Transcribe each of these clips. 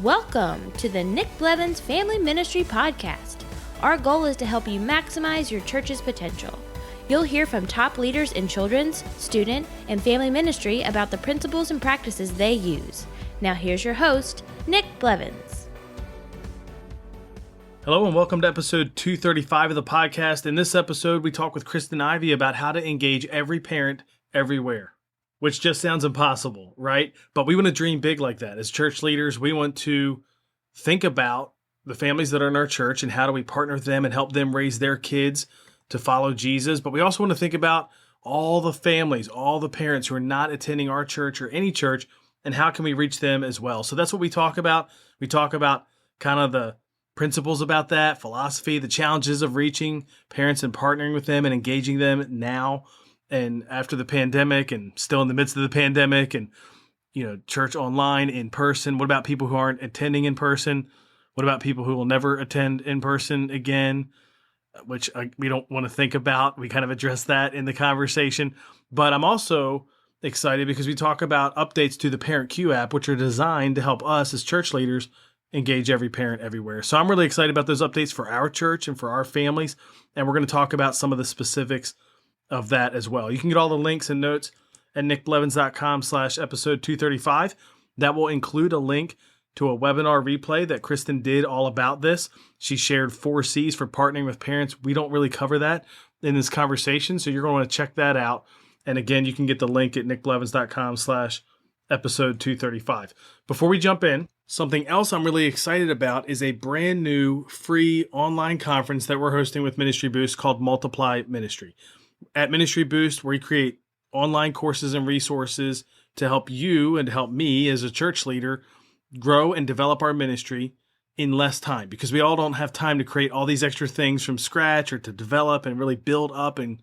Welcome to the Nick Blevins Family Ministry Podcast. Our goal is to help you maximize your church's potential. You'll hear from top leaders in children's, student, and family ministry about the principles and practices they use. Now here's your host, Nick Blevins. Hello and welcome to episode 235 of the podcast. In this episode, we talk with Kristen Ivy about how to engage every parent everywhere, which just sounds impossible, right? But we want to dream big like that. As church leaders, we want to think about the families that are in our church and how do we partner with them and help them raise their kids to follow Jesus. But we also want to think about all the families, all the parents who are not attending our church or any church, and how can we reach them as well. So that's what we talk about. We talk about kind of the principles about that, philosophy, the challenges of reaching parents and partnering with them and engaging them now and after the pandemic and still in the midst of the pandemic, and, you know, church online, in person. What about people who aren't attending in person? What about people who will never attend in person again, which we don't want to think about. We kind of address that in the conversation. But I'm also excited because we talk about updates to the Parent Q app, which are designed to help us as church leaders engage every parent everywhere. So I'm really excited about those updates for our church and for our families. And we're going to talk about some of the specifics of that as well. You can get all the links and notes at nickblevins.com/episode 235. That will include a link to a webinar replay that Kristen did all about this. She shared 4 C's for partnering with parents. We don't really cover that in this conversation, so you're going to want to check that out. And again, you can get the link at nickblevins.com/episode 235. Before we jump in, something else I'm really excited about is a brand new free online conference that we're hosting with Ministry Boost called Multiply Ministry. At Ministry Boost, we create online courses and resources to help you and to help me as a church leader grow and develop our ministry in less time, because we all don't have time to create all these extra things from scratch or to develop and really build up and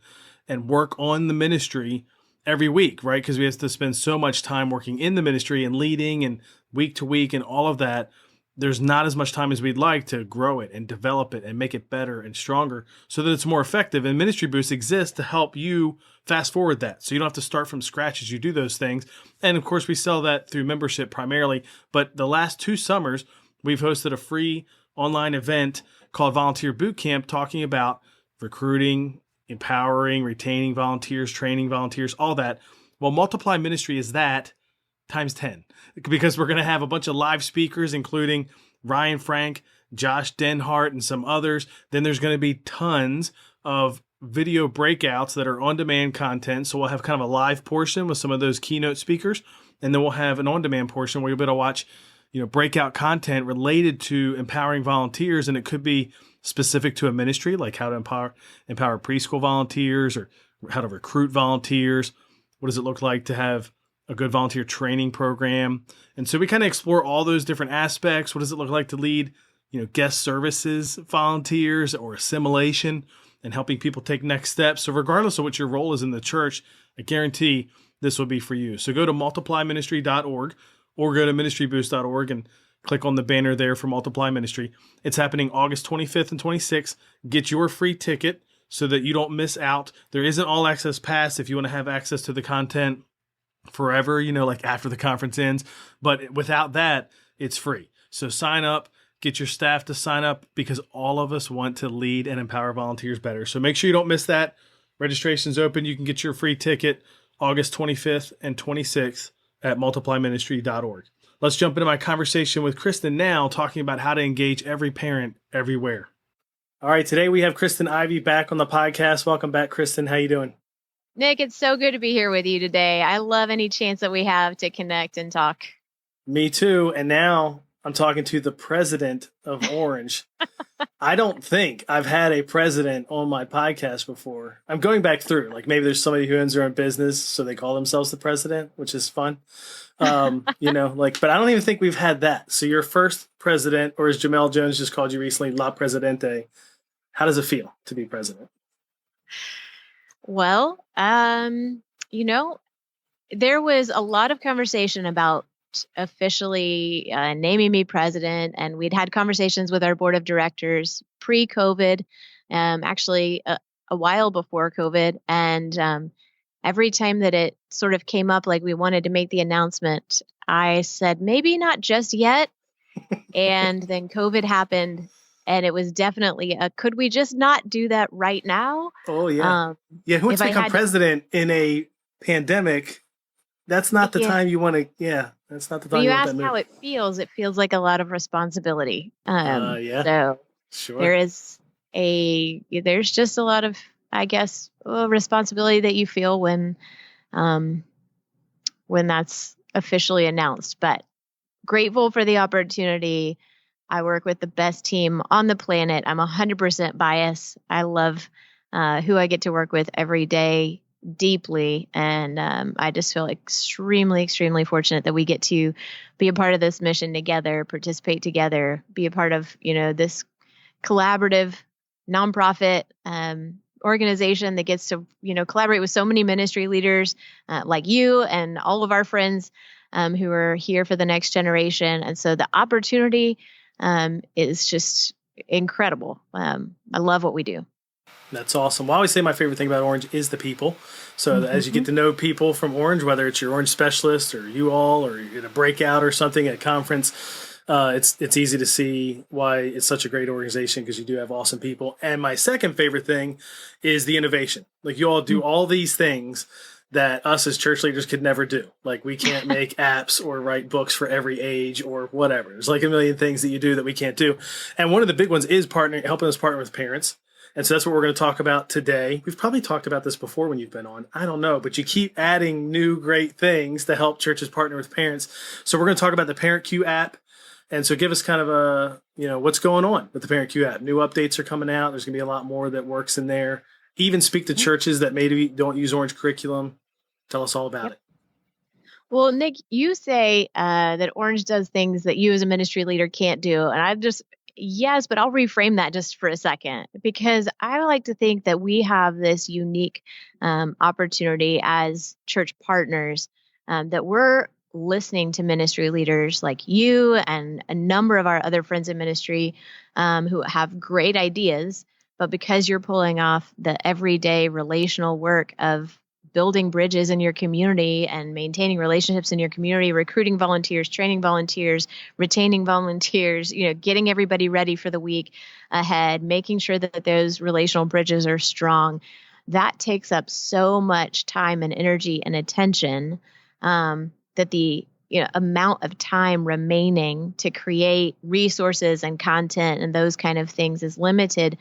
work on the ministry every week, right? Because we have to spend so much time working in the ministry and leading and week to week and all of that. There's not as much time as we'd like to grow it and develop it and make it better and stronger so that it's more effective. And Ministry Boost exists to help you fast forward that, so you don't have to start from scratch as you do those things. And of course, we sell that through membership primarily. But the last 2 summers, we've hosted a free online event called Volunteer Boot Camp, talking about recruiting, empowering, retaining volunteers, training volunteers, all that. Well, Multiply Ministry is that times 10, because we're going to have a bunch of live speakers, including Ryan Frank, Josh Denhart, and some others. Then there's going to be tons of video breakouts that are on-demand content. So we'll have kind of a live portion with some of those keynote speakers, and then we'll have an on-demand portion where you'll be able to watch, breakout content related to empowering volunteers. And it could be specific to a ministry, like how to empower preschool volunteers, or how to recruit volunteers. What does it look like to have a good volunteer training program? And so we kind of explore all those different aspects. What does it look like to lead, guest services volunteers or assimilation and helping people take next steps? So regardless of what your role is in the church, I guarantee this will be for you. So go to multiplyministry.org or go to ministryboost.org and click on the banner there for Multiply Ministry. It's happening August 25th and 26th. Get your free ticket so that you don't miss out. There is an all access pass if you want to have access to the content forever, like after the conference ends. But without that, it's free. So sign up, get your staff to sign up, because all of us want to lead and empower volunteers better. So make sure you don't miss that. Registration's open. You can get your free ticket August 25th and 26th at multiplyministry.org. Let's jump into my conversation with Kristen now, talking about how to engage every parent everywhere. All right, today we have Kristen Ivy back on the podcast. Welcome back, Kristen. How you doing? Nick, it's so good to be here with you today. I love any chance that we have to connect and talk. Me too. And now I'm talking to the president of Orange. I don't think I've had a president on my podcast before. I'm going back through, like maybe there's somebody who owns their own business, so they call themselves the president, which is fun. But I don't even think we've had that. So your first president, or as Jamel Jones just called you recently, La Presidente. How does it feel to be president? Well, there was a lot of conversation about officially naming me president, and we'd had conversations with our board of directors pre-COVID, actually a while before COVID. And every time that it sort of came up, like we wanted to make the announcement, I said, maybe not just yet. And then COVID happened, and it was definitely could we just not do that right now? Oh yeah. Yeah. Who wants If to I become had to, president in a pandemic? That's not the yeah, time you want to, yeah, that's not the when time you you want ask that move. how it feels like a lot of responsibility. Yeah, So sure. there's just a lot of, I guess, responsibility that you feel um, when that's officially announced. But grateful for the opportunity. I work with the best team on the planet. I'm 100% biased. I love who I get to work with every day deeply. And I just feel extremely, extremely fortunate that we get to be a part of this mission together, participate together, be a part of, this collaborative nonprofit organization that gets to, collaborate with so many ministry leaders like you and all of our friends who are here for the next generation. And so the opportunity is just incredible. I love what we do. That's awesome. Well, I always say my favorite thing about Orange is the people. So as you get to know people from Orange, whether it's your Orange specialist or you all, or you're in a breakout or something at a conference, it's easy to see why it's such a great organization, because you do have awesome people. And my second favorite thing is the innovation. Like, you all do all these things that us as church leaders could never do. Like, we can't make apps or write books for every age or whatever. There's like a million things that you do that we can't do. And one of the big ones is helping us partner with parents. And so that's what we're going to talk about today. We've probably talked about this before when you've been on. I don't know, but you keep adding new great things to help churches partner with parents. So we're going to talk about the ParentQ app. And so give us kind of what's going on with the ParentQ app. New updates are coming out. There's going to be a lot more that works in there. Even speak to churches that maybe don't use Orange curriculum. Tell us all about it. Well, Nick, you say that Orange does things that you as a ministry leader can't do. And yes, but I'll reframe that just for a second, because I like to think that we have this unique opportunity as church partners, that we're listening to ministry leaders like you and a number of our other friends in ministry who have great ideas. But because you're pulling off the everyday relational work of building bridges in your community and maintaining relationships in your community, recruiting volunteers, training volunteers, retaining volunteers, getting everybody ready for the week ahead, making sure that those relational bridges are strong. That takes up so much time and energy and attention that the amount of time remaining to create resources and content and those kind of things is limited.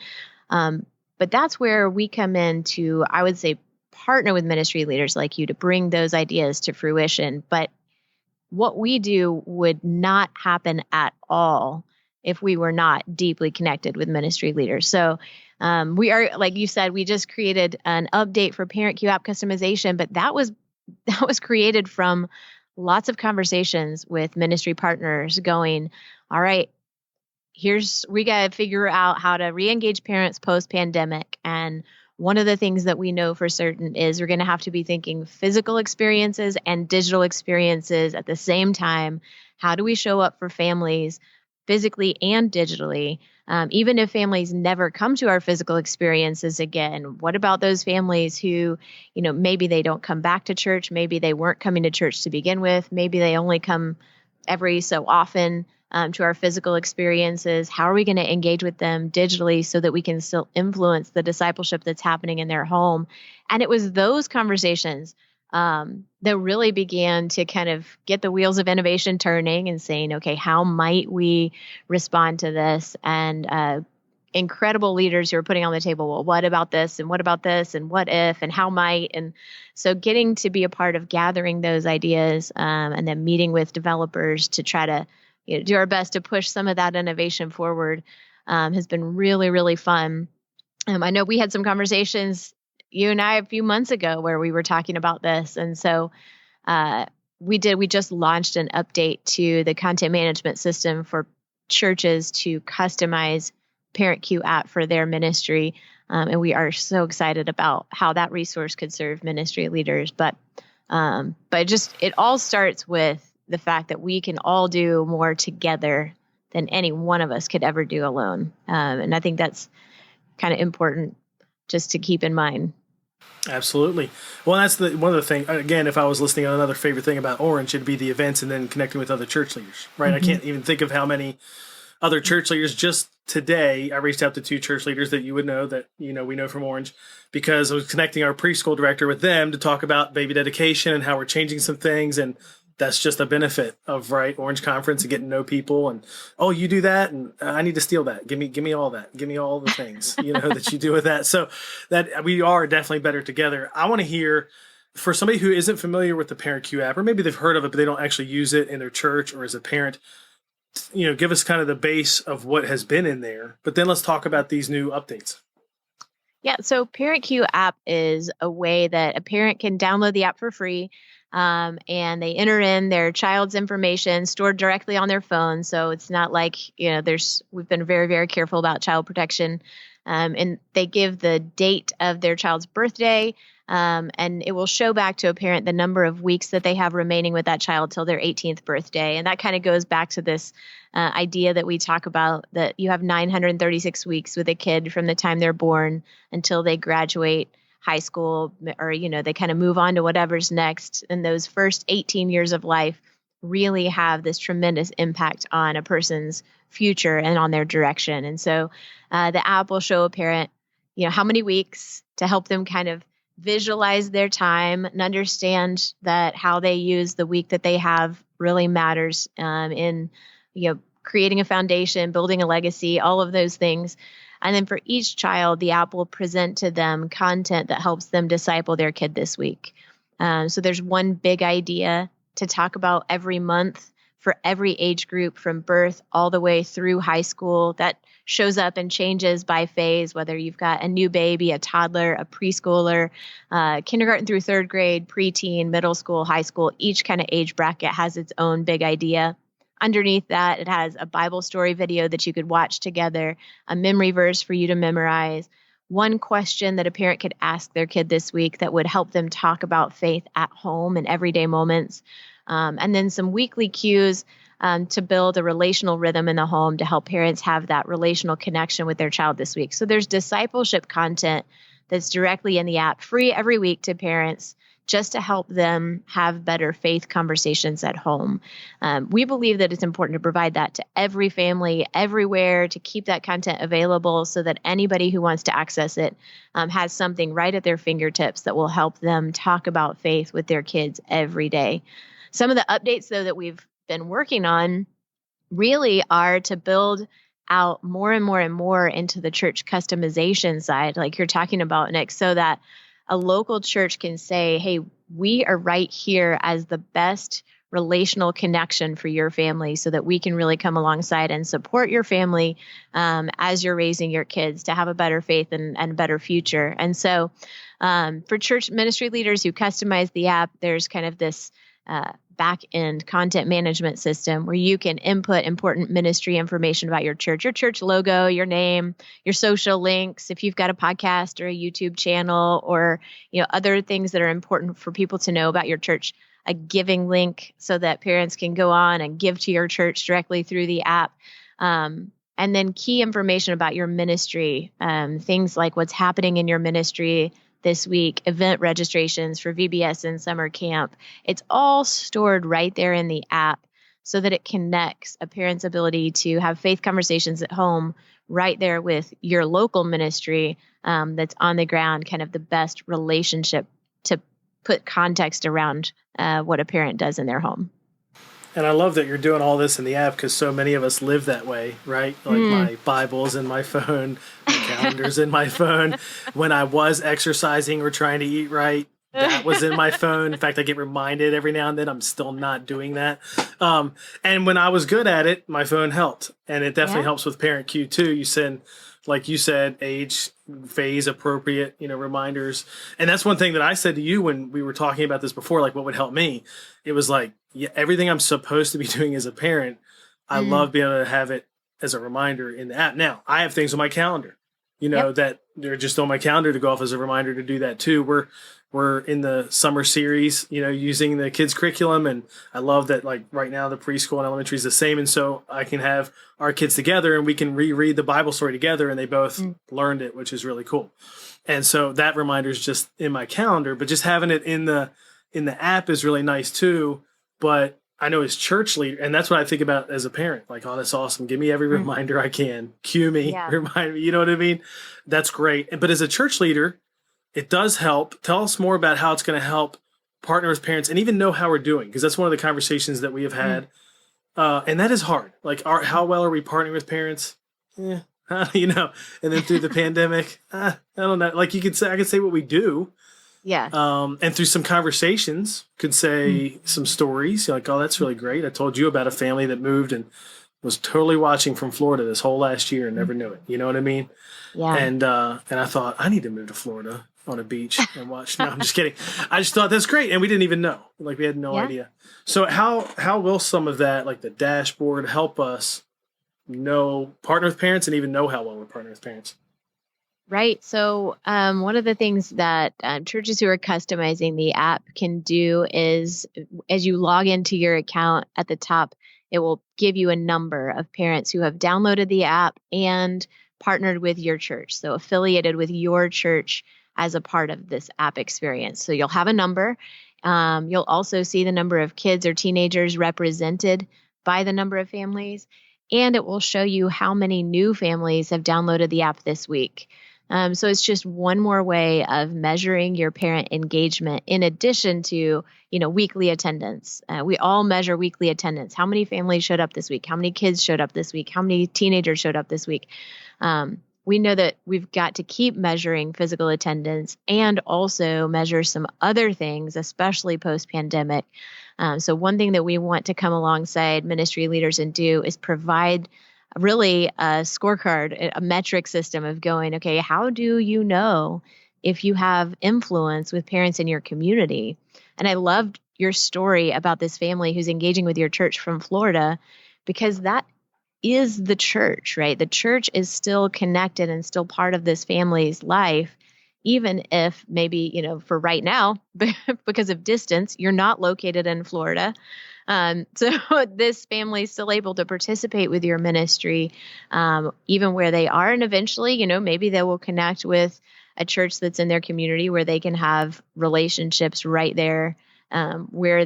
But that's where we come in to, I would say, partner with ministry leaders like you to bring those ideas to fruition. But what we do would not happen at all if we were not deeply connected with ministry leaders. So we are, like you said, we just created an update for ParentQ app customization, but that was created from lots of conversations with ministry partners going, all right, we got to figure out how to re-engage parents post-pandemic. And one of the things that we know for certain is we're going to have to be thinking physical experiences and digital experiences at the same time. How do we show up for families physically and digitally? Even if families never come to our physical experiences again, what about those families who, maybe they don't come back to church, maybe they weren't coming to church to begin with, maybe they only come every so often to our physical experiences? How are we going to engage with them digitally so that we can still influence the discipleship that's happening in their home? And it was those conversations that really began to kind of get the wheels of innovation turning and saying, okay, how might we respond to this? And incredible leaders who are putting on the table, well, what about this? And what about this? And what if? And how might? And so getting to be a part of gathering those ideas and then meeting with developers to try to do our best to push some of that innovation forward has been really, really fun. I know we had some conversations, you and I, a few months ago where we were talking about this. And so we just launched an update to the content management system for churches to customize ParentQ app for their ministry. And we are so excited about how that resource could serve ministry leaders. But it all starts with the fact that we can all do more together than any one of us could ever do alone. And I think that's kind of important just to keep in mind. Absolutely. Well, that's one of the things. Again, if I was listening on another favorite thing about Orange, it'd be the events and then connecting with other church leaders, right? I can't even think of how many other church leaders. Just today, I reached out to 2 church leaders that you would know that, we know from Orange, because I was connecting our preschool director with them to talk about baby dedication and how we're changing some things. And that's just a benefit of Orange Conference and getting to know people. And, oh, you do that, and I need to steal that. Give me all that. Give me all the things, that you do with that. So that we are definitely better together. I want to hear, for somebody who isn't familiar with the Parent Q app, or maybe they've heard of it, but they don't actually use it in their church or as a parent, give us kind of the base of what has been in there. But then let's talk about these new updates. Yeah, so Parent Q app is a way that a parent can download the app for free. And they enter in their child's information stored directly on their phone. So it's not like, we've been very, very careful about child protection. And they give the date of their child's birthday, and it will show back to a parent the number of weeks that they have remaining with that child till their 18th birthday. And that kind of goes back to this idea that we talk about, that you have 936 weeks with a kid from the time they're born until they graduate high school, or, they kind of move on to whatever's next. And those first 18 years of life really have this tremendous impact on a person's future and on their direction. And so the app will show a parent, how many weeks, to help them kind of visualize their time and understand that how they use the week that they have really matters in, creating a foundation, building a legacy, all of those things. And then for each child, the app will present to them content that helps them disciple their kid this week. So there's one big idea to talk about every month for every age group, from birth all the way through high school. That shows up and changes by phase, whether you've got a new baby, a toddler, a preschooler, kindergarten through 3rd grade, preteen, middle school, high school. Each kind of age bracket has its own big idea. Underneath that, it has a Bible story video that you could watch together, a memory verse for you to memorize, one question that a parent could ask their kid this week that would help them talk about faith at home in everyday moments, and then some weekly cues to build a relational rhythm in the home to help parents have that relational connection with their child this week. So there's discipleship content that's directly in the app, free every week to parents, just to help them have better faith conversations at home. We believe that it's important to provide that to every family, everywhere, to keep that content available so that anybody who wants to access it has something right at their fingertips that will help them talk about faith with their kids every day. Some of the updates, though, that we've been working on really are to build out more and more and more into the church customization side, like you're talking about, Nick, so that a local church can say, hey, we are right here as the best relational connection for your family, so that we can really come alongside and support your family as you're raising your kids to have a better faith and a better future. And so for church ministry leaders who customize the app, there's kind of this back-end content management system where you can input important ministry information about your church logo, your name, your social links, if you've got a podcast or a YouTube channel, or other things that are important for people to know about your church, a giving link so that parents can go on and give to your church directly through the app. And then key information about your ministry, things like what's happening in your ministry this week, event registrations for VBS and summer camp. It's all stored right there in the app so that it connects a parent's ability to have faith conversations at home right there with your local ministry that's on the ground, kind of the best relationship to put context around what a parent does in their home. And I love that you're doing all this in the app, because so many of us live that way, right? Like my Bible's in my phone, my calendar's in my phone. When I was exercising or trying to eat right, that was in my phone. In fact, I get reminded every now and then I'm still not doing that. And when I was good at it, my phone helped. And it definitely helps with Parent Q too. You send, like you said, age, phase appropriate, reminders. And that's one thing that I said to you when we were talking about this before, like what would help me. It was like, everything I'm supposed to be doing as a parent, I love being able to have it as a reminder in the app. Now, I have things on my calendar, that they're just on my calendar to go off as a reminder to do that too. We're in the summer series, using the kids' curriculum. And I love that, like right now, the preschool and elementary is the same. And so I can have our kids together and we can reread the Bible story together, and they both learned it, which is really cool. And so that reminder is just in my calendar, but just having it in the app is really nice too. But I know as church leader, and that's what I think about as a parent, like, oh, that's awesome. Give me every reminder I can. Cue me, remind me, you know what I mean? That's great. But as a church leader, it does help. Tell us more about how it's going to help partner with parents and even know how we're doing, because that's one of the conversations that we have had. And that is hard. Like, how well are we partnering with parents? You know, and then through the pandemic, I don't know. Like, I could say what we do. Yeah. And through some conversations, could say some stories. You're like, oh, that's really great. I told you about a family that moved and was totally watching from Florida this whole last year and never knew it. You know what I mean? Yeah. And I thought, I need to move to Florida on a beach and watch. No, I'm just kidding. I just thought that's great. And we didn't even know. Like, we had no idea. So how will some of that, like the dashboard, help us partner with parents and even know how well we're partnering with parents? Right. So one of the things that churches who are customizing the app can do is, as you log into your account at the top, it will give you a number of parents who have downloaded the app and partnered with your church, so affiliated with your church as a part of this app experience. So you'll have a number. You'll also see the number of kids or teenagers represented by the number of families, and it will show you how many new families have downloaded the app this week. So it's just one more way of measuring your parent engagement in addition to, weekly attendance. We all measure weekly attendance. How many families showed up this week? How many kids showed up this week? How many teenagers showed up this week? We know that we've got to keep measuring physical attendance and also measure some other things, especially post-pandemic. So one thing that we want to come alongside ministry leaders and do is provide really a scorecard, a metric system of going, okay, how do you know if you have influence with parents in your community? And I loved your story about this family who's engaging with your church from Florida, because that is the church, right? The church is still connected and still part of this family's life, even if maybe, for right now, because of distance, you're not located in Florida. So this family is still able to participate with your ministry, even where they are. And eventually, maybe they will connect with a church that's in their community where they can have relationships right there, where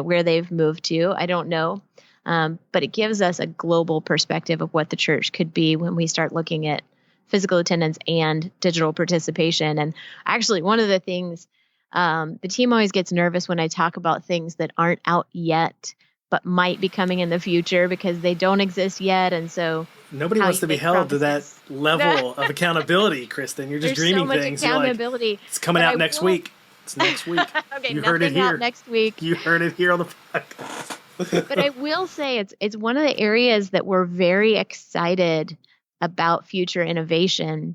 where they've moved to. I don't know. But it gives us a global perspective of what the church could be when we start looking at physical attendance and digital participation. And actually, one of the things, the team always gets nervous when I talk about things that aren't out yet, but might be coming in the future because they don't exist yet. And so nobody wants to be held to that level of accountability, Kristen. You're just dreaming so much things. Accountability. Like, it's coming out next week. It's next week. Okay, you heard it here. Out next week. You heard it here on the podcast. But I will say it's one of the areas that we're very excited about future innovation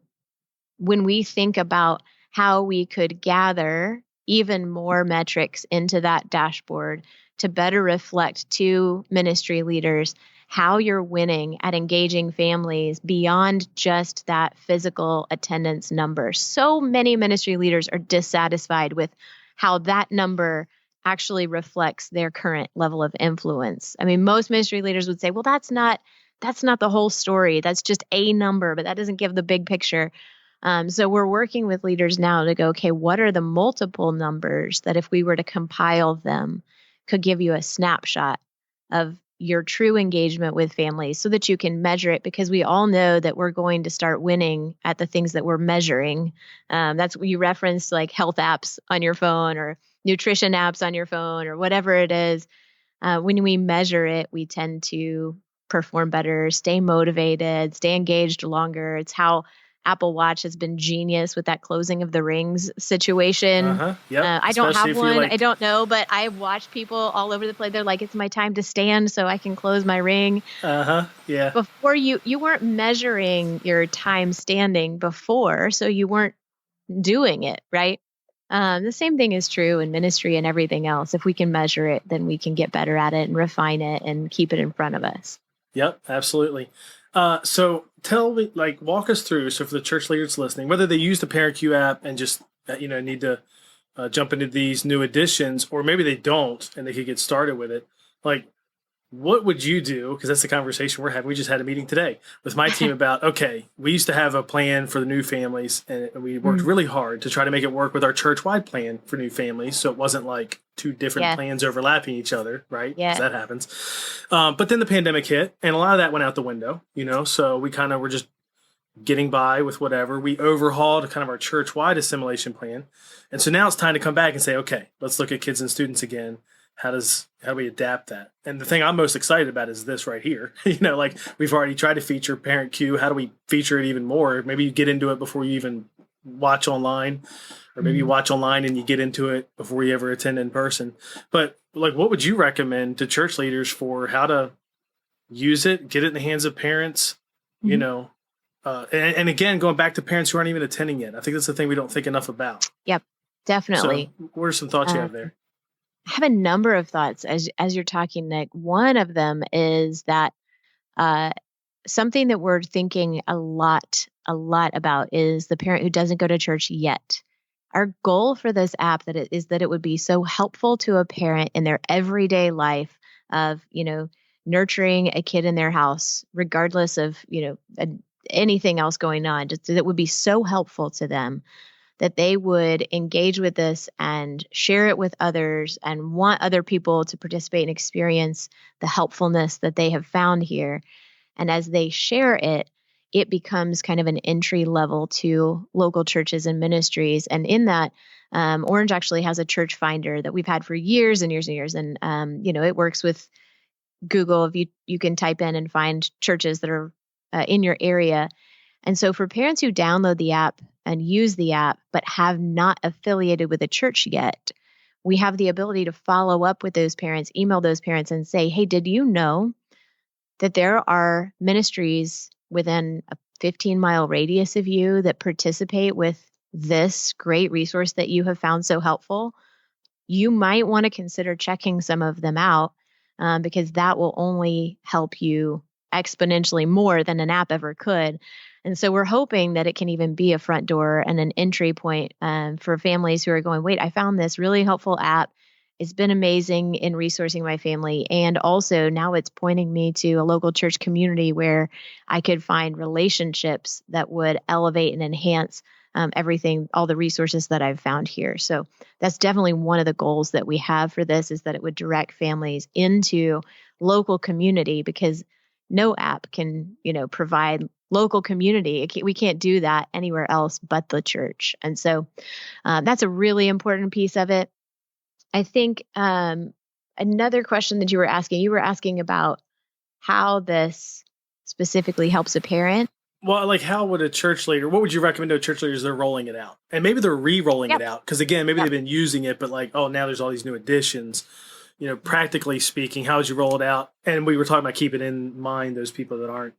when we think about how we could gather even more metrics into that dashboard to better reflect to ministry leaders how you're winning at engaging families beyond just that physical attendance number. So many ministry leaders are dissatisfied with how that number actually reflects their current level of influence. I mean, most ministry leaders would say, well, that's not the whole story. That's just a number, but that doesn't give the big picture. So we're working with leaders now to go, okay, what are the multiple numbers that if we were to compile them could give you a snapshot of your true engagement with families so that you can measure it, because we all know that we're going to start winning at the things that we're measuring. That's what you referenced, like health apps on your phone or nutrition apps on your phone or whatever it is. When we measure it, we tend to perform better, stay motivated, stay engaged longer. It's how Apple Watch has been genius with that closing of the rings situation. Yep. I don't have one. I don't know, but I watch people all over the place. They're like, it's my time to stand so I can close my ring. Yeah. Before you weren't measuring your time standing before, so you weren't doing it, right? The same thing is true in ministry and everything else. If we can measure it, then we can get better at it and refine it and keep it in front of us. Yep, absolutely. So tell me, walk us through. So for the church leaders listening, whether they use the ParentQ app and just, need to jump into these new additions, or maybe they don't and they could get started with it. what would you do? Because that's the conversation we're having. We just had a meeting today with my team about, okay, we used to have a plan for the new families, and we worked really hard to try to make it work with our church-wide plan for new families. So it wasn't like two different Yeah. plans overlapping each other, right? Yeah. 'Cause that happens. But then the pandemic hit, and a lot of that went out the window, so we kind of were just getting by with whatever. We overhauled kind of our church-wide assimilation plan. And so now it's time to come back and say, okay, let's look at kids and students again. How do we adapt that? And the thing I'm most excited about is this right here. Like we've already tried to feature Parent Q. How do we feature it even more? Maybe you get into it before you even watch online, or maybe you watch online and you get into it before you ever attend in person. But like, what would you recommend to church leaders for how to use it, get it in the hands of parents, and again, going back to parents who aren't even attending yet. I think that's the thing we don't think enough about. Yep, definitely. So what are some thoughts you have there? I have a number of thoughts as you're talking, Nick. One of them is that something that we're thinking a lot about is the parent who doesn't go to church yet. Our goal for this app is that it would be so helpful to a parent in their everyday life of, nurturing a kid in their house, regardless of, anything else going on. Just that it would be so helpful to them that they would engage with this and share it with others and want other people to participate and experience the helpfulness that they have found here. And as they share it, it becomes kind of an entry level to local churches and ministries. And in that, Orange actually has a church finder that we've had for years and years and years. And, it works with Google. If you can type in and find churches that are in your area. And so for parents who download the app and use the app, but have not affiliated with a church yet, we have the ability to follow up with those parents, email those parents and say, hey, did you know that there are ministries within a 15-mile radius of you that participate with this great resource that you have found so helpful? You might want to consider checking some of them out because that will only help you exponentially more than an app ever could. And so we're hoping that it can even be a front door and an entry point for families who are going, wait, I found this really helpful app. It's been amazing in resourcing my family. And also now it's pointing me to a local church community where I could find relationships that would elevate and enhance everything, all the resources that I've found here. So that's definitely one of the goals that we have for this, is that it would direct families into local community, because no app can, provide local community. We can't do that anywhere else but the church. And so that's a really important piece of it. I think another question that you were asking about how this specifically helps a parent. Well, like, how would a church leader, what would you recommend to a church leader as they're rolling it out? And maybe they're re-rolling it out. Because again, maybe they've been using it, but like, oh, now there's all these new additions. Practically speaking, how would you roll it out? And we were talking about keeping in mind those people that aren't,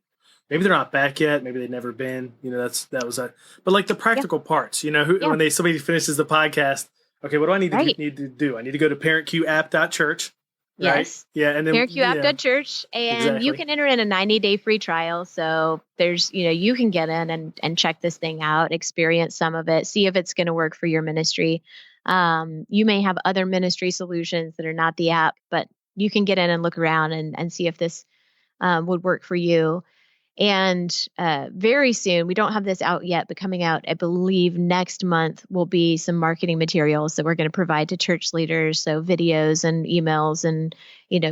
maybe they're not back yet. Maybe they've never been, but like the practical parts, when somebody finishes the podcast, okay, what do I need to do? I need to go to parentqapp.church. Right? Yes. Yeah. And then parentqapp.church, and you can enter in a 90-day free trial. So there's, you can get in and check this thing out, experience some of it, see if it's going to work for your ministry. You may have other ministry solutions that are not the app, but you can get in and look around and see if this would work for you. And very soon, we don't have this out yet, but coming out, I believe next month will be some marketing materials that we're going to provide to church leaders. So videos and emails and,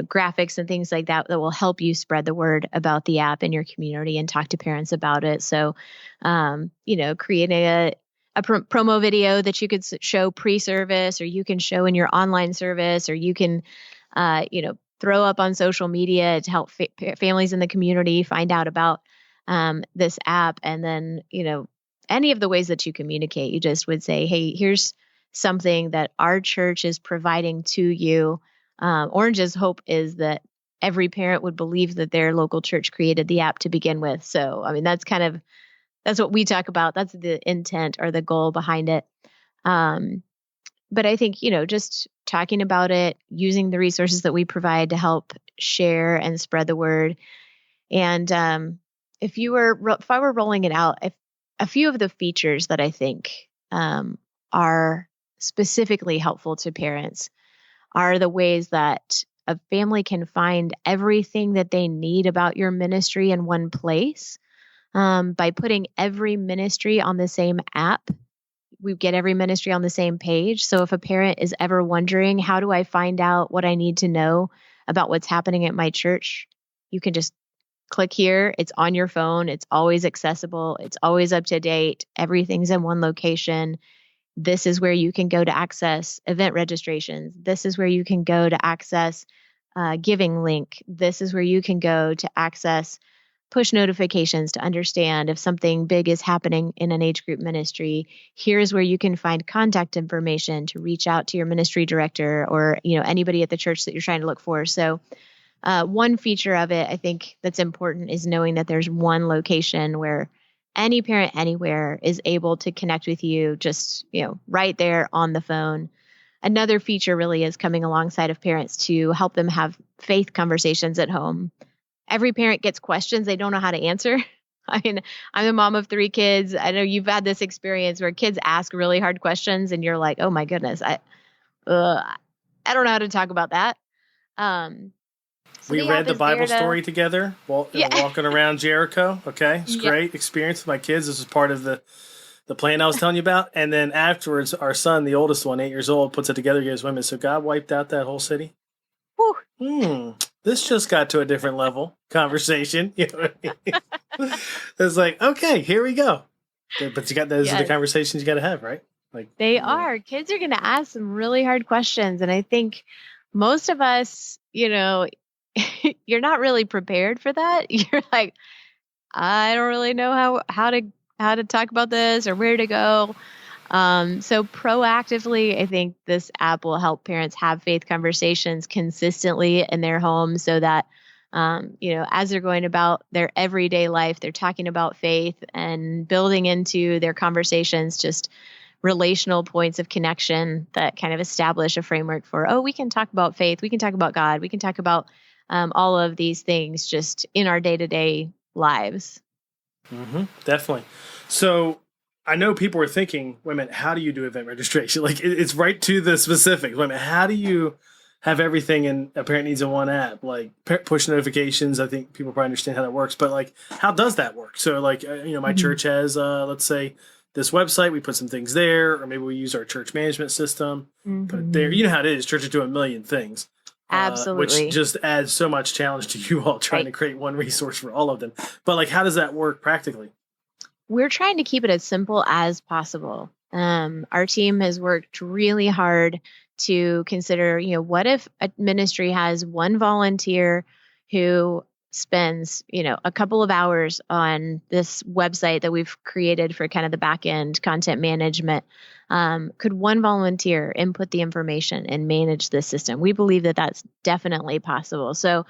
graphics and things like that will help you spread the word about the app in your community and talk to parents about it. So, creating a promo video that you could show pre-service, or you can show in your online service, or you can, throw up on social media to help families in the community find out about this app. And then, any of the ways that you communicate, you just would say, hey, here's something that our church is providing to you. Orange's hope is that every parent would believe that their local church created the app to begin with. So, I mean, that's what we talk about. That's the intent or the goal behind it. But I think, just talking about it, using the resources that we provide to help share and spread the word. And if I were rolling it out, a few of the features that I think are specifically helpful to parents are the ways that a family can find everything that they need about your ministry in one place. By putting every ministry on the same app, we get every ministry on the same page. So if a parent is ever wondering, how do I find out what I need to know about what's happening at my church? You can just click here. It's on your phone. It's always accessible. It's always up to date. Everything's in one location. This is where you can go to access event registrations. This is where you can go to access giving link. This is where you can go to access push notifications to understand if something big is happening in an age group ministry. Here's where you can find contact information to reach out to your ministry director or anybody at the church that you're trying to look for. So one feature of it, I think that's important, is knowing that there's one location where any parent anywhere is able to connect with you just right there on the phone. Another feature really is coming alongside of parents to help them have faith conversations at home. Every parent gets questions they don't know how to answer. I mean, I'm a mom of 3 kids. I know you've had this experience where kids ask really hard questions and you're like, oh my goodness, I don't know how to talk about that. So we read the Bible story together while walking around Jericho. Okay. It's great experience with my kids. This is part of the plan I was telling you about. And then afterwards, our son, the oldest one, 8 years old, puts it together, goes, wait a minute, so God wiped out that whole city? This just got to a different level conversation. You know what I mean? It's like, okay, here we go. But you got those are the conversations you got to have, right? Like they are. Kids are going to ask some really hard questions, and I think most of us, you're not really prepared for that. You're like, I don't really know how to talk about this or where to go. So proactively, I think this app will help parents have faith conversations consistently in their home so that, as they're going about their everyday life, they're talking about faith and building into their conversations just relational points of connection that kind of establish a framework for, we can talk about faith, we can talk about God, we can talk about all of these things just in our day-to-day lives. Mm-hmm, definitely. So I know people are thinking, wait a minute, how do you do event registration? Like it's right to the specifics. Wait a minute, how do you have everything in a parent needs in one app? Like push notifications. I think people probably understand how that works, but like, how does that work? So like, my church has, let's say this website, we put some things there, or maybe we use our church management system, put it there. You know how it is. Churches do a million things. Absolutely. Which just adds so much challenge to you all trying to create one resource for all of them. But like, how does that work practically? We're trying to keep it as simple as possible. Our team has worked really hard to consider, what if a ministry has one volunteer who spends, a couple of hours on this website that we've created for kind of the back end content management. Could one volunteer input the information and manage the system? We believe that that's definitely possible. So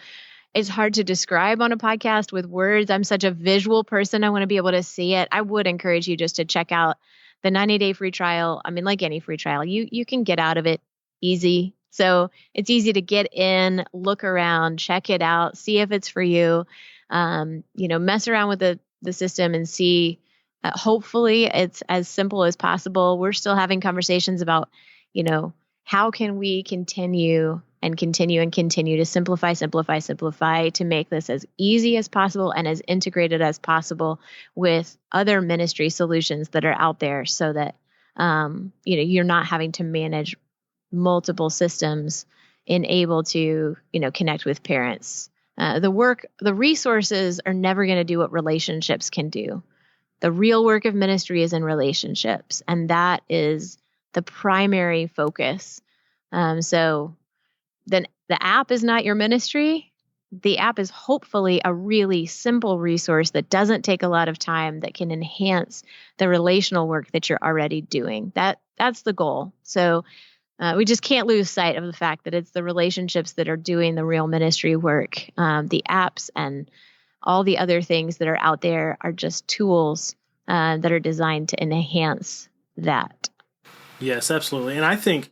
it's hard to describe on a podcast with words. I'm such a visual person. I want to be able to see it. I would encourage you just to check out the 90-day free trial. I mean, like any free trial, you can get out of it easy. So it's easy to get in, look around, check it out, see if it's for you. Mess around with the system and see. Hopefully, it's as simple as possible. We're still having conversations about, how can we continue to simplify to make this as easy as possible and as integrated as possible with other ministry solutions that are out there so that, you're not having to manage multiple systems and able to, connect with parents. The resources are never going to do what relationships can do. The real work of ministry is in relationships, and that is the primary focus. So then the app is not your ministry. The app is hopefully a really simple resource that doesn't take a lot of time, that can enhance the relational work that you're already doing. That's the goal. So we just can't lose sight of the fact that it's the relationships that are doing the real ministry work. The apps and all the other things that are out there are just tools that are designed to enhance that. Yes, absolutely. And I think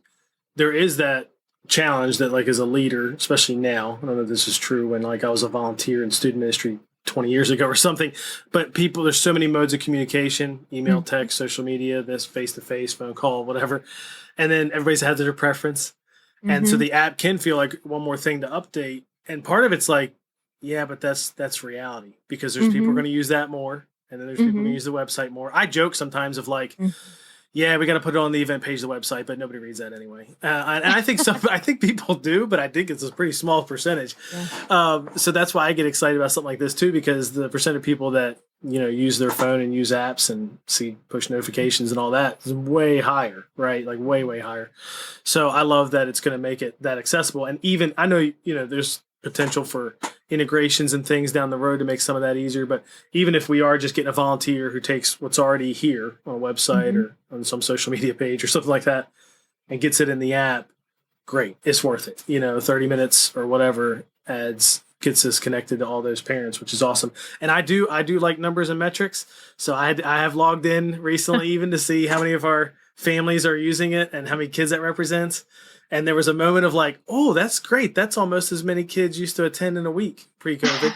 there is that challenge that, like, as a leader, especially now, I don't know if this is true when, like, I was a volunteer in student ministry 20 years ago or something, but there's so many modes of communication, email, text, social media, this face-to-face, phone call, whatever. And then everybody's had their preference. And so the app can feel like one more thing to update. And part of it's like, yeah, but that's reality, because there's people who are going to use that more. And then there's people who use the website more. I joke sometimes of like, yeah, we got to put it on the event page of the website, but nobody reads that anyway. And I think I think people do, but I think it's a pretty small percentage. Yeah. So that's why I get excited about something like this too, because the percent of people that use their phone and use apps and see push notifications and all that is way higher, right? Like way higher. So I love that it's going to make it that accessible. And even I know there's potential for integrations and things down the road to make some of that easier. But even if we are just getting a volunteer who takes what's already here on a website or on some social media page or something like that and gets it in the app, great. It's worth it. 30 minutes or whatever gets us connected to all those parents, which is awesome. And I do like numbers and metrics. So I have logged in recently even to see how many of our families are using it and how many kids that represents. And there was a moment of like, oh, that's great. That's almost as many kids used to attend in a week pre-COVID.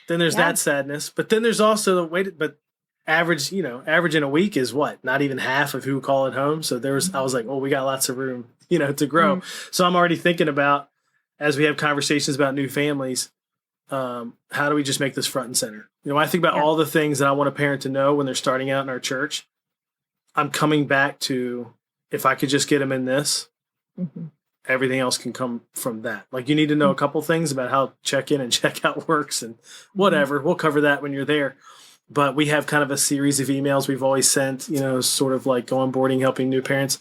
Then there's that sadness. But then there's also the wait, but average in a week is what? Not even half of who call it home. So I was like, oh, we got lots of room, to grow. So I'm already thinking about, as we have conversations about new families, how do we just make this front and center? When I think about all the things that I want a parent to know when they're starting out in our church, I'm coming back to, if I could just get them in this, everything else can come from that. Like, you need to know a couple things about how check-in and check-out works and whatever. We'll cover that when you're there. But we have kind of a series of emails we've always sent, sort of like onboarding, helping new parents.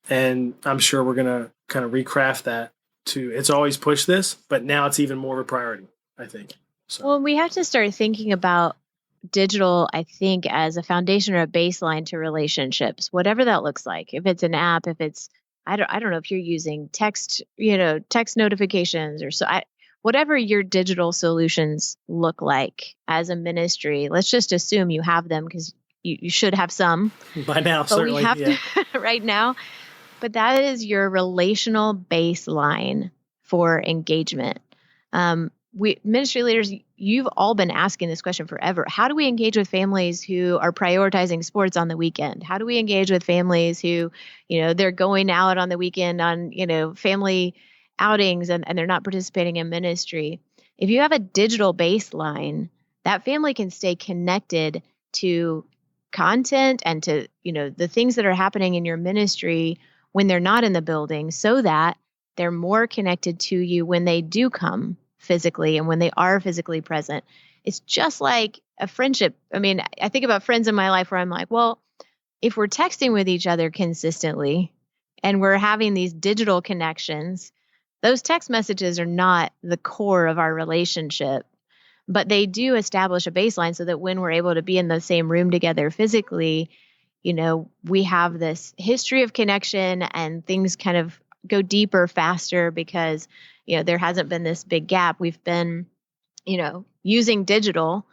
And I'm sure we're going to kind of recraft that to, it's always push this, but now it's even more of a priority, I think. So. Well, we have to start thinking about digital, I think, as a foundation or a baseline to relationships, whatever that looks like. If it's an app, if it's, I don't know if you're using text notifications or whatever your digital solutions look like as a ministry. Let's just assume you have them, because you should have some by now. But certainly, we have to right now. But that is your relational baseline for engagement. We ministry leaders, you've all been asking this question forever. How do we engage with families who are prioritizing sports on the weekend? How do we engage with families who, they're going out on the weekend on, family outings and they're not participating in ministry? If you have a digital baseline, that family can stay connected to content and to, the things that are happening in your ministry when they're not in the building, so that they're more connected to you when they do come physically and when they are physically present. It's just like a friendship. I mean, I think about friends in my life where I'm like, well, if we're texting with each other consistently and we're having these digital connections, those text messages are not the core of our relationship, but they do establish a baseline so that when we're able to be in the same room together physically, we have this history of connection and things kind of go deeper faster because there hasn't been this big gap. We've been, using digital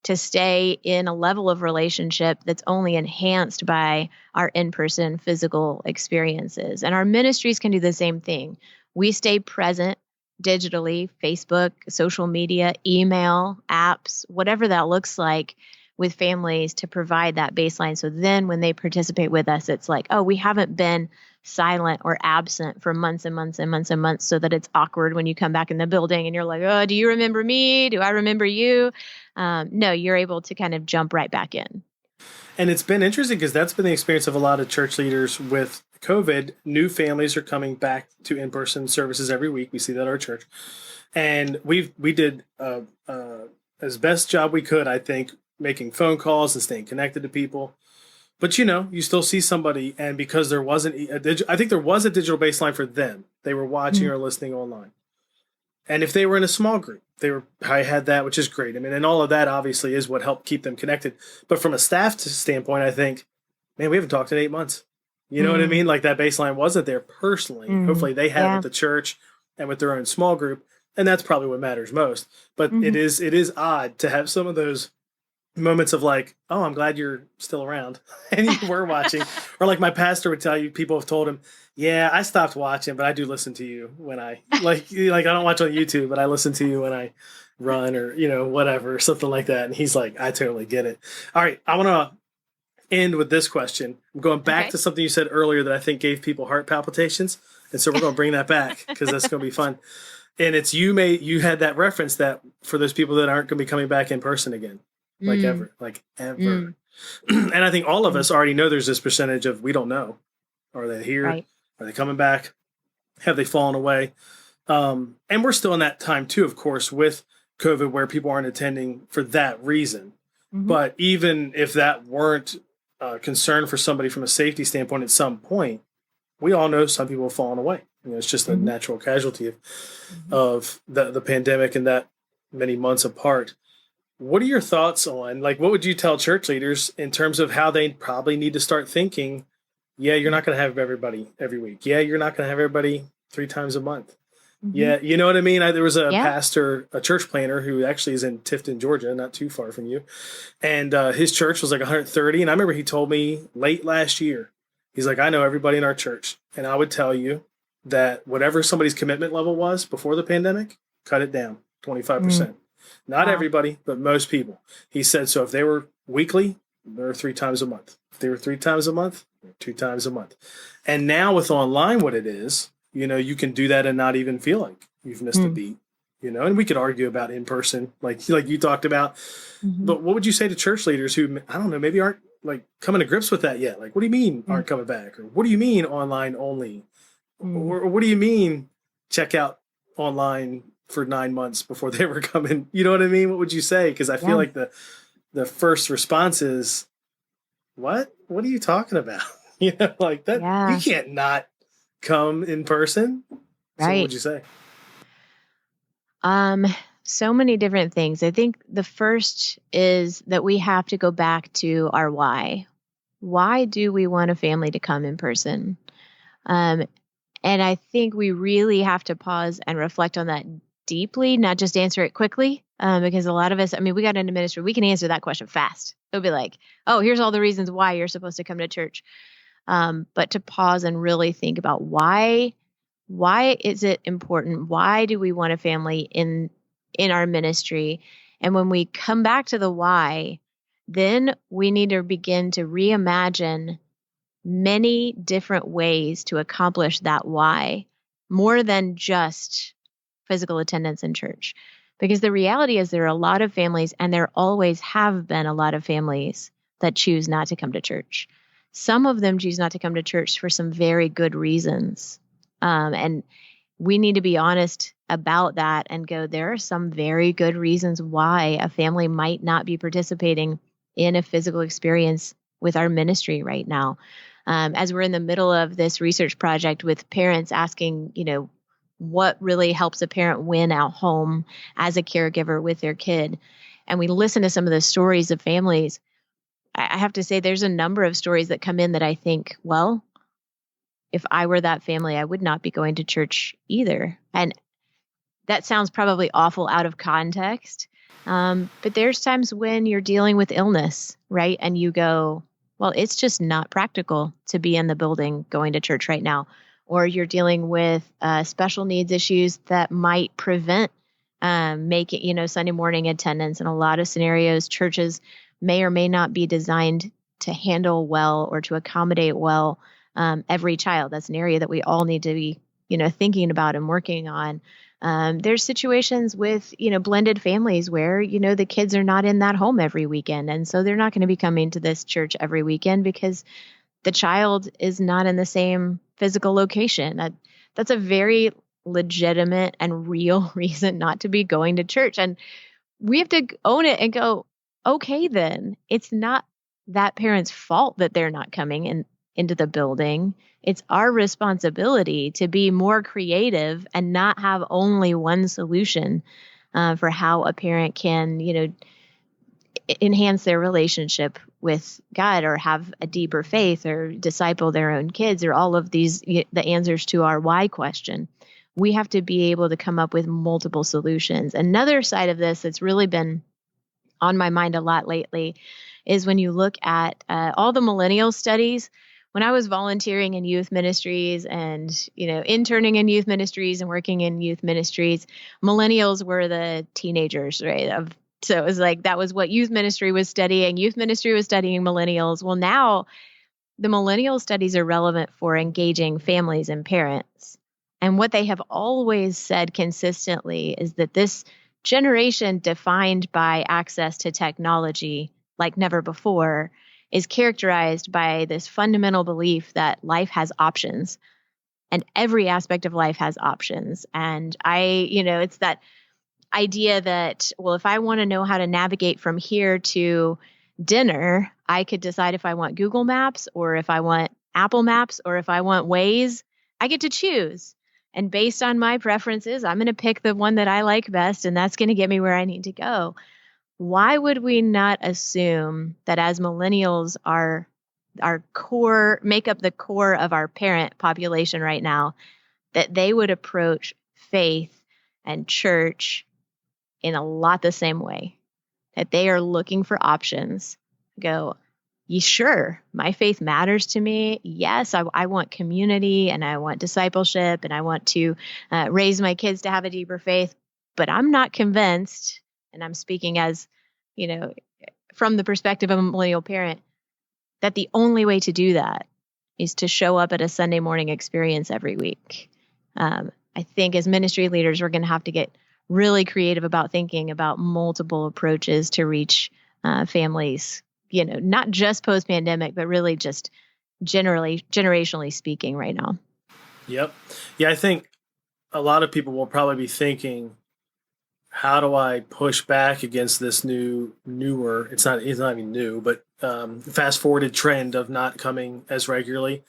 to stay in a level of relationship that's only enhanced by our in-person physical experiences. And our ministries can do the same thing. We stay present digitally, Facebook, social media, email, apps, whatever that looks like, with families to provide that baseline. So then when they participate with us, it's like, oh, we haven't been silent or absent for months and months and months and months, so that it's awkward when you come back in the building and you're like, oh, do you remember me? Do I remember you? No, you're able to kind of jump right back in. And it's been interesting because that's been the experience of a lot of church leaders with COVID. New families are coming back to in-person services every week. We see that at our church. And we did as best job we could, I think, making phone calls and staying connected to people. But, you still see somebody, and because there wasn't I think there was a digital baseline for them. They were watching or listening online. And if they were in a small group, I had that, which is great. I mean, and all of that obviously is what helped keep them connected. But from a staff standpoint, I think, man, we haven't talked in 8 months. You know what I mean? Like, that baseline wasn't there personally. Hopefully they had it with the church and with their own small group. And that's probably what matters most. But it is odd to have some of those moments of like, oh, I'm glad you're still around and you were watching. Or like my pastor would tell you, people have told him, yeah, I stopped watching, but I do listen to you when I like I don't watch on YouTube, but I listen to you when I run or, whatever, something like that. And he's like, I totally get it. All right. I want to end with this question. I'm going back to something you said earlier that I think gave people heart palpitations. And so we're going to bring that back because that's going to be fun. And it's you had that reference that for those people that aren't going to be coming back in person again, like ever. And I think all of us already know there's this percentage of we don't know. Are they here? Right. Are they coming back? Have they fallen away? And we're still in that time too, of course, with COVID where people aren't attending for that reason. But even if that weren't a concern for somebody from a safety standpoint at some point, we all know some people have fallen away. It's just a natural casualty of the pandemic and that many months apart. What are your thoughts on, what would you tell church leaders in terms of how they probably need to start thinking, yeah, you're not going to have everybody every week. Yeah, you're not going to have everybody 3 times a month. Yeah, you know what I mean? There was a pastor, a church planner who actually is in Tifton, Georgia, not too far from you. And his church was 130. And I remember he told me late last year, he's like, I know everybody in our church. And I would tell you that whatever somebody's commitment level was before the pandemic, cut it down 25%. Not everybody, but most people. He said, so if they were weekly, they're 3 times a month. If they were 3 times a month, they're 2 times a month. And now with online, what it is, you can do that and not even feel like you've missed a beat, and we could argue about in person, like you talked about. But what would you say to church leaders who, I don't know, maybe aren't coming to grips with that yet? What do you mean aren't coming back? Or what do you mean online only? Or what do you mean check out online for 9 months before they were coming? You know what I mean? What would you say? Because I feel like the first response is, what are you talking about? That you can't not come in person. So what would you say? So many different things. I think the first is that we have to go back to our why. Why do we want a family to come in person? And I think we really have to pause and reflect on that deeply, not just answer it quickly. Because a lot of us, we got into ministry, we can answer that question fast. It'll be like, oh, here's all the reasons why you're supposed to come to church. But to pause and really think about why is it important? Why do we want a family in our ministry? And when we come back to the why, then we need to begin to reimagine many different ways to accomplish that why, more than just physical attendance in church. Because the reality is there are a lot of families, and there always have been a lot of families that choose not to come to church. Some of them choose not to come to church for some very good reasons. And we need to be honest about that and go, there are some very good reasons why a family might not be participating in a physical experience with our ministry right now. As we're in the middle of this research project with parents asking, what really helps a parent win at home as a caregiver with their kid. And we listen to some of the stories of families. I have to say there's a number of stories that come in that I think, well, if I were that family, I would not be going to church either. And that sounds probably awful out of context. But there's times when you're dealing with illness, right? And you go, well, it's just not practical to be in the building going to church right now. Or you're dealing with special needs issues that might prevent making, Sunday morning attendance. In a lot of scenarios, churches may or may not be designed to handle well or to accommodate well every child. That's an area that we all need to be, thinking about and working on. There's situations with, blended families where, the kids are not in that home every weekend. And so they're not going to be coming to this church every weekend because the child is not in the same physical location. That's a very legitimate and real reason not to be going to church. And we have to own it and go, okay, then it's not that parent's fault that they're not coming into the building. It's our responsibility to be more creative and not have only one solution for how a parent can, enhance their relationship with God or have a deeper faith or disciple their own kids or all of these, the answers to our why question. We have to be able to come up with multiple solutions. Another side of this that's really been on my mind a lot lately is when you look at all the millennial studies. When I was volunteering in youth ministries and, interning in youth ministries and working in youth ministries, millennials were the teenagers, right? So it was like, that was what youth ministry was studying. Youth ministry was studying millennials. Well, now the millennial studies are relevant for engaging families and parents. And what they have always said consistently is that this generation, defined by access to technology like never before, is characterized by this fundamental belief that life has options, and every aspect of life has options. And it's that idea that, well, if I want to know how to navigate from here to dinner, I could decide if I want Google Maps or if I want Apple Maps or if I want Waze. I get to choose. And based on my preferences, I'm going to pick the one that I like best, and that's going to get me where I need to go. Why would we not assume that as millennials are our core, make up the core of our parent population right now, that they would approach faith and church in a lot the same way, that they are looking for options. Go, sure, my faith matters to me. Yes, I want community and I want discipleship and I want to raise my kids to have a deeper faith, but I'm not convinced, and I'm speaking as, from the perspective of a millennial parent, that the only way to do that is to show up at a Sunday morning experience every week. I think as ministry leaders, we're going to have to get really creative about thinking about multiple approaches to reach families, not just post-pandemic, but really just generationally speaking right now. Yep. Yeah, I think a lot of people will probably be thinking, how do I push back against this newer, it's not even new, but fast forwarded trend of not coming as regularly.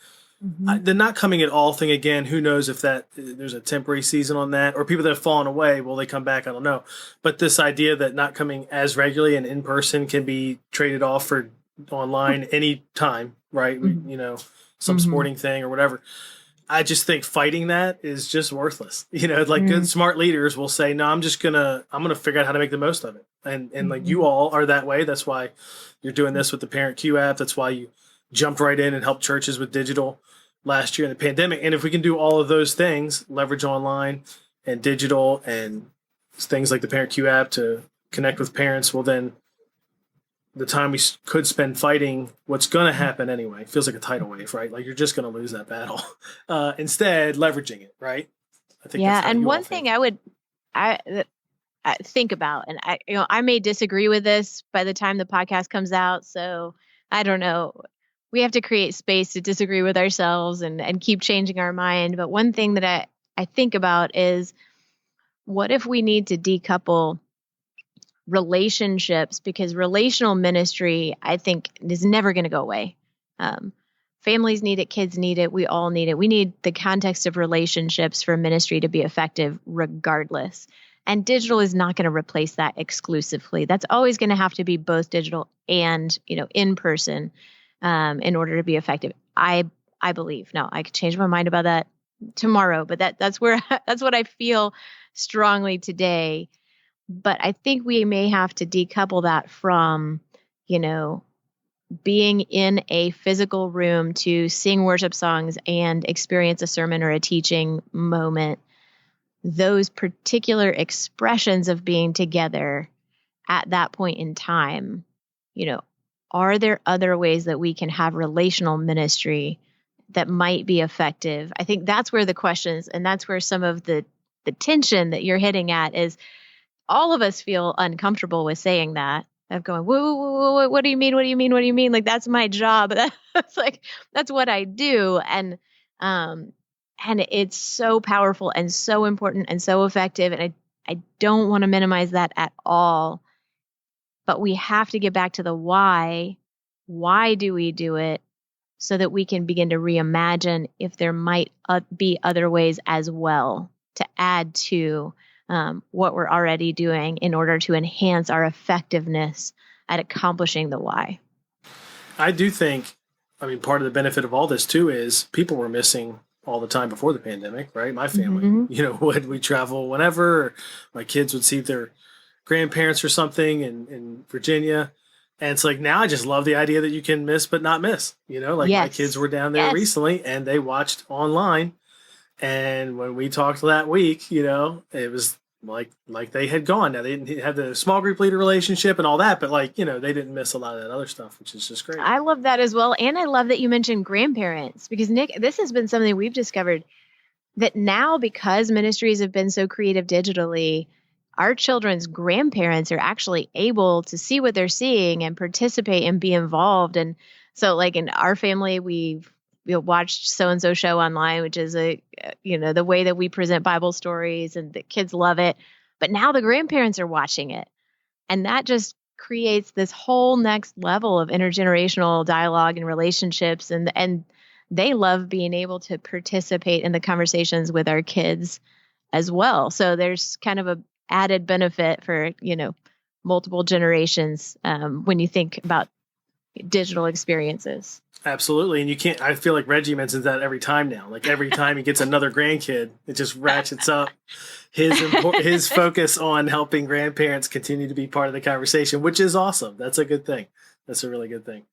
The not coming at all thing, again, who knows if there's a temporary season on that, or people that have fallen away, will they come back? I don't know. But this idea that not coming as regularly and in person can be traded off for online any time, right? Some sporting thing or whatever. I just think fighting that is just worthless. Good smart leaders will say, no, I'm gonna figure out how to make the most of it. And like you all are that way. That's why you're doing this with the Parent Q app. That's why you jumped right in and helped churches with digital last year in the pandemic. And if we can do all of those things, leverage online and digital and things like the Parent Q app to connect with parents, well, then the time we could spend fighting what's going to happen anyway, feels like a tidal wave, right? Like you're just going to lose that battle. Instead, leveraging it, right? I think. Yeah, and one thing I think about, and I may disagree with this by the time the podcast comes out, so I don't know. We have to create space to disagree with ourselves and keep changing our mind. But one thing that I think about is, what if we need to decouple relationships? Because relational ministry, I think, is never going to go away. Families need it. Kids need it. We all need it. We need the context of relationships for ministry to be effective regardless. And digital is not going to replace that exclusively. That's always going to have to be both digital and, in person. In order to be effective, I believe. Now, I could change my mind about that tomorrow, but that's what I feel strongly today. But I think we may have to decouple that from, being in a physical room to sing worship songs and experience a sermon or a teaching moment. Those particular expressions of being together at that point in time, are there other ways that we can have relational ministry that might be effective? I think that's where the questions, and that's where some of the tension that you're hitting at is, all of us feel uncomfortable with saying that, of going, whoa, what do you mean? What do you mean? What do you mean? Like, that's my job. That's what I do. And it's so powerful and so important and so effective. And I don't want to minimize that at all. But we have to get back to the why. Why do we do it? So that we can begin to reimagine if there might be other ways as well to add to what we're already doing in order to enhance our effectiveness at accomplishing the why. I do think, part of the benefit of all this too is people were missing all the time before the pandemic, right? My family, would we travel whenever, or my kids would see their grandparents or something in Virginia. And it's like, now I just love the idea that you can miss but not miss. My kids were down there recently and they watched online. And when we talked that week, it was like they had gone. Now they didn't have the small group leader relationship and all that, but they didn't miss a lot of that other stuff, which is just great. I love that as well. And I love that you mentioned grandparents, because Nick, this has been something we've discovered. that now, because ministries have been so creative digitally, our children's grandparents are actually able to see what they're seeing and participate and be involved. And so, like in our family, we've watched so and so show online, which is the way that we present Bible stories, and the kids love it. But now the grandparents are watching it, and that just creates this whole next level of intergenerational dialogue and relationships, and they love being able to participate in the conversations with our kids as well. So there's kind of a added benefit for, multiple generations when you think about digital experiences. Absolutely. And I feel like Reggie mentions that every time now. Like every time he gets another grandkid, it just ratchets up his focus on helping grandparents continue to be part of the conversation, which is awesome. That's a good thing. That's a really good thing.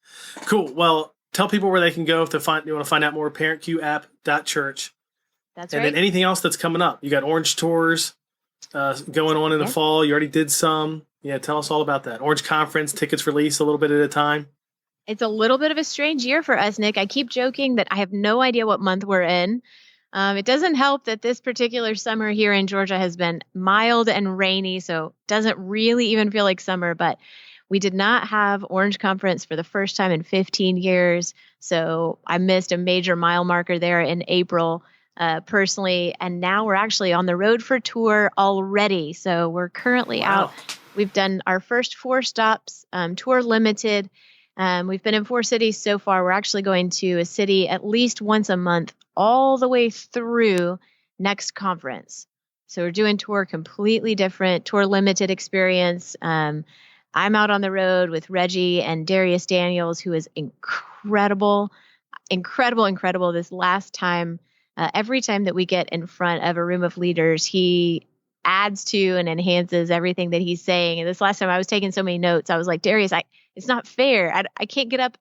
Cool. Well, tell people where they can go if you want to find out more, parentqapp.church. That's right. And then anything else that's coming up. You got Orange Tours going on in the fall. You already did some. Yeah, tell us all about that. Orange Conference, tickets release a little bit at a time. It's a little bit of a strange year for us, Nick. I keep joking that I have no idea what month we're in. It doesn't help that this particular summer here in Georgia has been mild and rainy, so it doesn't really even feel like summer. But we did not have Orange Conference for the first time in 15 years, so I missed a major mile marker there in April personally. And now we're actually on the road for tour already. So we're currently out. We've done our first 4 stops, tour limited. We've been in 4 cities so far. We're actually going to a city at least once a month all the way through next conference. So we're doing tour completely different, tour limited experience. I'm out on the road with Reggie and Darius Daniels, who is incredible. This last time, every time that we get in front of a room of leaders, he adds to and enhances everything that he's saying. And this last time I was taking so many notes, I was like, Darius, it's not fair. I can't get up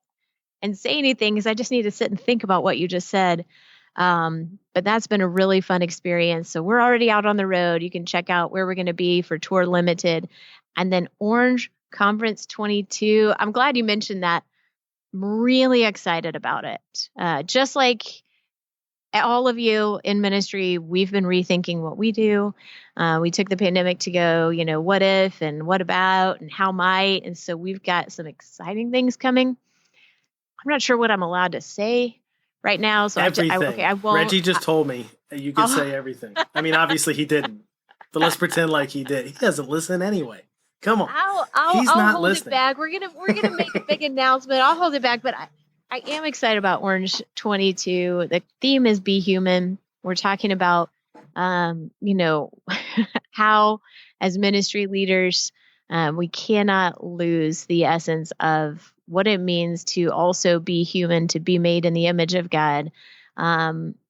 and say anything because I just need to sit and think about what you just said. But that's been a really fun experience. So we're already out on the road. You can check out where we're going to be for Tour Limited. And then Orange Conference 22. I'm glad you mentioned that. I'm really excited about it. Just like all of you in ministry, we've been rethinking what we do. We took the pandemic to go, what if and what about and how might. And so we've got some exciting things coming. I'm not sure what I'm allowed to say right now. So everything. I won't. Reggie just told me you could say everything. I mean, obviously he didn't, but let's pretend like he did. He doesn't listen anyway. Come on. He's not hold listening. It back. We're gonna make a big announcement. I'll hold it back, but I am excited about Orange 22. The theme is Be Human. We're talking about, how as ministry leaders, we cannot lose the essence of what it means to also be human, to be made in the image of God,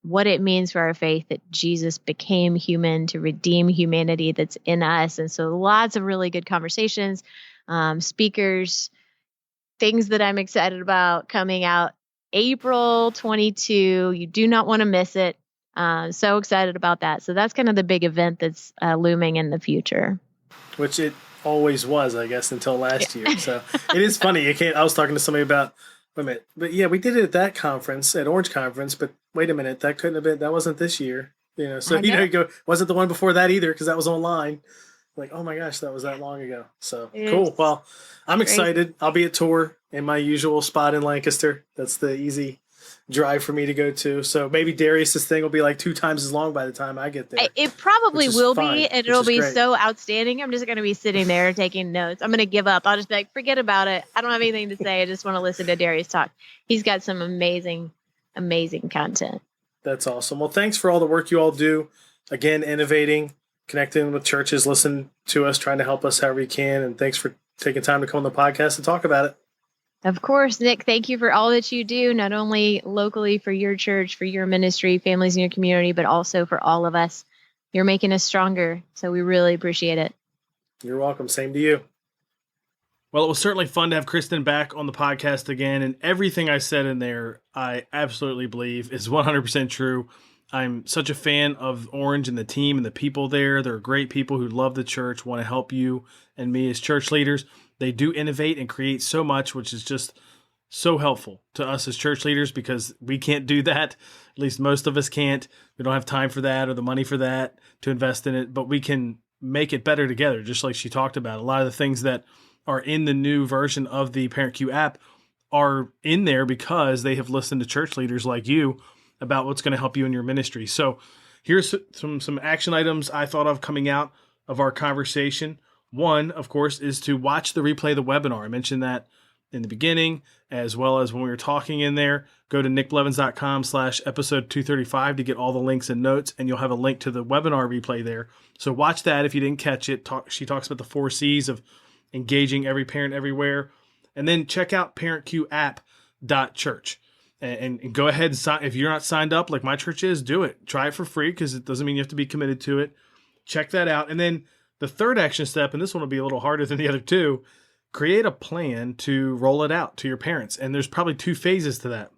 what it means for our faith that Jesus became human to redeem humanity that's in us. And so lots of really good conversations, speakers, things that I'm excited about coming out April 22. You do not want to miss it. So excited about that. So that's kind of the big event that's looming in the future. Which it always was, I guess, until last year. So it is funny. I was talking to somebody about, wait a minute, but yeah, we did it at that conference, at Orange Conference, but wait a minute, that wasn't this year. Wasn't the one before that either, because that was online. Like, oh my gosh, that was that long ago. So cool. Well, I'm excited. I'll be at tour in my usual spot in Lancaster. That's the easy drive for me to go to. So maybe Darius's thing will be like 2 times as long by the time I get there. It probably will be, and it'll be so outstanding. I'm just going to be sitting there taking notes. I'm going to give up. I'll just be like, forget about it. I don't have anything to say. I just want to listen to Darius talk. He's got some amazing, amazing content. That's awesome. Well, thanks for all the work you all do. Again, innovating, connecting with churches, listen to us, trying to help us however you can. And thanks for taking time to come on the podcast and talk about it. Of course, Nick, thank you for all that you do, not only locally for your church, for your ministry, families in your community, but also for all of us. You're making us stronger, so we really appreciate it. You're welcome. Same to you. Well, it was certainly fun to have Kristen back on the podcast again, and everything I said in there, I absolutely believe is 100% true. I'm such a fan of Orange and the team and the people there. They're great people who love the church, want to help you and me as church leaders. They do innovate and create so much, which is just so helpful to us as church leaders because we can't do that. At least most of us can't. We don't have time for that or the money for that to invest in it, but we can make it better together, just like she talked about. A lot of the things that are in the new version of the ParentQ app are in there because they have listened to church leaders like you about what's going to help you in your ministry. So here's some action items I thought of coming out of our conversation. One, of course, is to watch the replay of the webinar. I mentioned that in the beginning, as well as when we were talking in there. Go to nickblevins.com/episode 235 to get all the links and notes, and you'll have a link to the webinar replay there. So watch that if you didn't catch it. She talks about the 4 C's of engaging every parent everywhere. And then check out parentqapp.church. And go ahead and sign. If you're not signed up like my church is, do it. Try it for free because it doesn't mean you have to be committed to it. Check that out. And then the third action step, and this one will be a little harder than the other two, create a plan to roll it out to your parents. And there's probably 2 phases to that.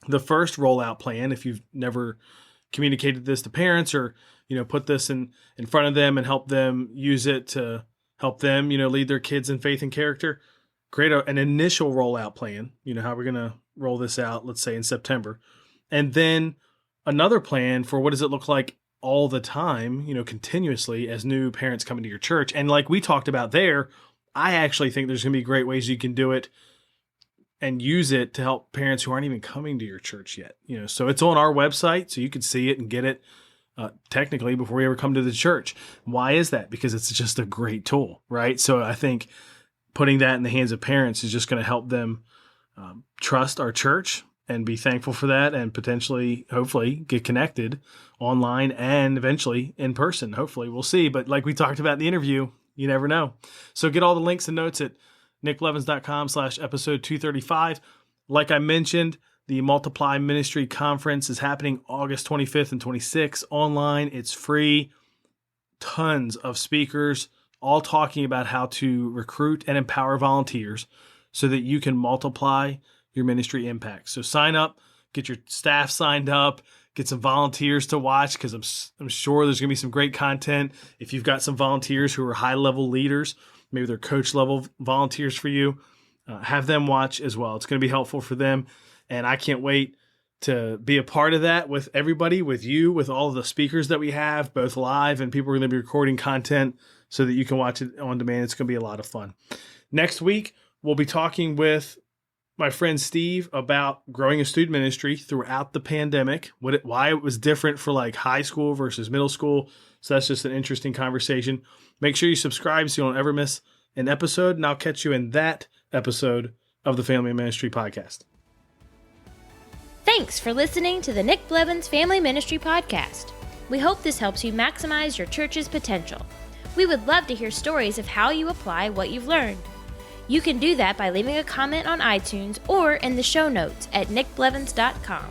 The first rollout plan, if you've never communicated this to parents or, put this in front of them and help them use it to help them, lead their kids in faith and character, create an initial rollout plan, how we're going to roll this out, let's say in September. And then another plan for what does it look like all the time, continuously as new parents come into your church. And like we talked about there, I actually think there's going to be great ways you can do it and use it to help parents who aren't even coming to your church yet. So it's on our website, so you can see it and get it technically before you ever come to the church. Why is that? Because it's just a great tool, right? So I think putting that in the hands of parents is just going to help them trust our church and be thankful for that and potentially, hopefully, get connected online and eventually in person. Hopefully, we'll see. But like we talked about in the interview, you never know. So get all the links and notes at nickblevins.com/episode 235. Like I mentioned, the Multiply Ministry Conference is happening August 25th and 26th online. It's free. Tons of speakers, all talking about how to recruit and empower volunteers so that you can multiply your ministry impact. So sign up, get your staff signed up, get some volunteers to watch because I'm sure there's going to be some great content. If you've got some volunteers who are high-level leaders, maybe they're coach-level volunteers for you, have them watch as well. It's going to be helpful for them, and I can't wait to be a part of that with everybody, with you, with all of the speakers that we have, both live and people are going to be recording content so that you can watch it on demand. It's going to be a lot of fun. Next week, we'll be talking with my friend Steve about growing a student ministry throughout the pandemic, why it was different for like high school versus middle school. So that's just an interesting conversation. Make sure you subscribe so you don't ever miss an episode, and I'll catch you in that episode of the Family Ministry Podcast. Thanks for listening to the Nick Blevins Family Ministry Podcast. We hope this helps you maximize your church's potential. We would love to hear stories of how you apply what you've learned. You can do that by leaving a comment on iTunes or in the show notes at nickblevins.com.